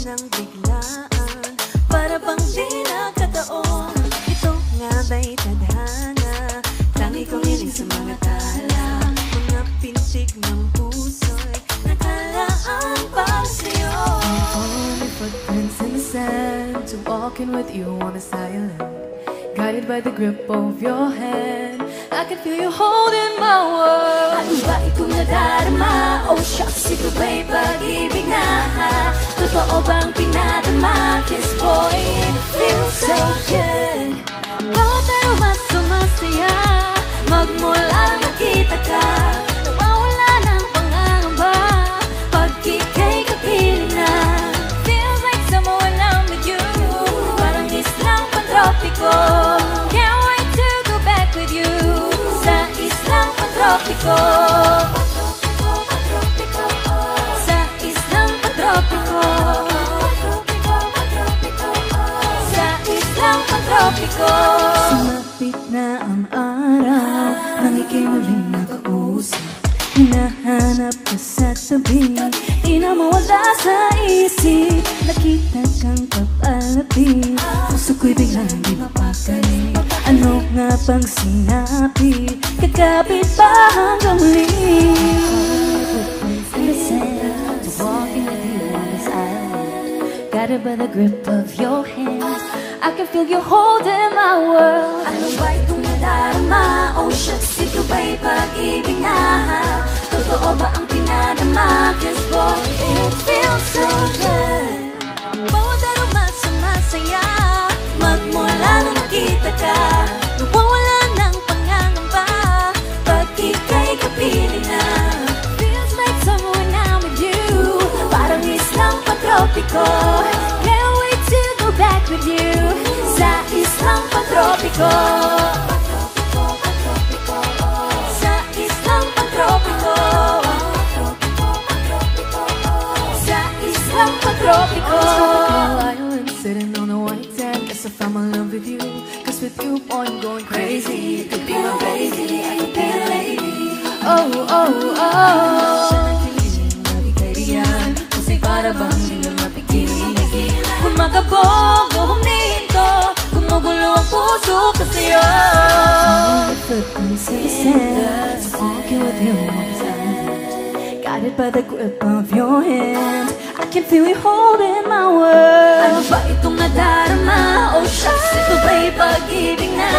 ng biglaan, para bang di nakataon. Ito nga ba'y tadhana? Tangi kong hiling sa mga tala, mga pintig ng puso'y nakalaan para sa'yo. Only footprints in the sand, to walking with you on this island, guided by the grip of your hand. I can feel you holding my world. Ano ba itong nadarama? Oh shucks, ito ba'y pag-ibig na? Totoo bang pinadama? Kiss boy, it feels so good. Bawat tayo mas sumasaya, magmula nang nakita ka, nawawala ng pangangamba pag ika'y kapiling na. Feels like summer when I'm with you, parang islang pantropiko. Can't wait to go back with you sa islang pantropiko. Sa islang pantropiko. Sa islang pantropiko. Sumapit na ang araw nang ika'y muling nakausap. Hinahanap ka sa tabi, di na mawala sa isip. Nakita kang papalapit, puso ko'y biglang di mapakali. Ano nga bang sinabi? Kakapit pa hanggang muli. To walking with you on this island, guided by the grip of your hand. I can feel you holding my world. Ano ba itong nadarama? Oh shucks, ito ba'y pag-ibig na? Totoo ba ang pinadama? Cause boy, it feels so good. Bawat aroma sumasaya, magmula nung nakita ka, nawawala ng pangangamba pag ika'y kapiling na. Feels like summer when I'm with you, parang islang pantropiko. Can't wait to go back with you sa islang pantropiko. Sa islang pantropiko. Sa islang pantropiko. Island sitting on a white sand, guess I found my love with you. Cause with you, boy, I'm going crazy. You could be my baby, I could be a lady. Oh, oh, oh. Siya nagkiling, nabigay kasi para bang hindi na mapigilan. Kung makabog o huminto, gumugulo ang puso ko sa'yo. Footprints in the sand, to walking with you on this island, guided by the grip of your hand. I can feel you holding my world. Ano ba itong nadarama? Oh shucks, ito ba'y pag-ibig na?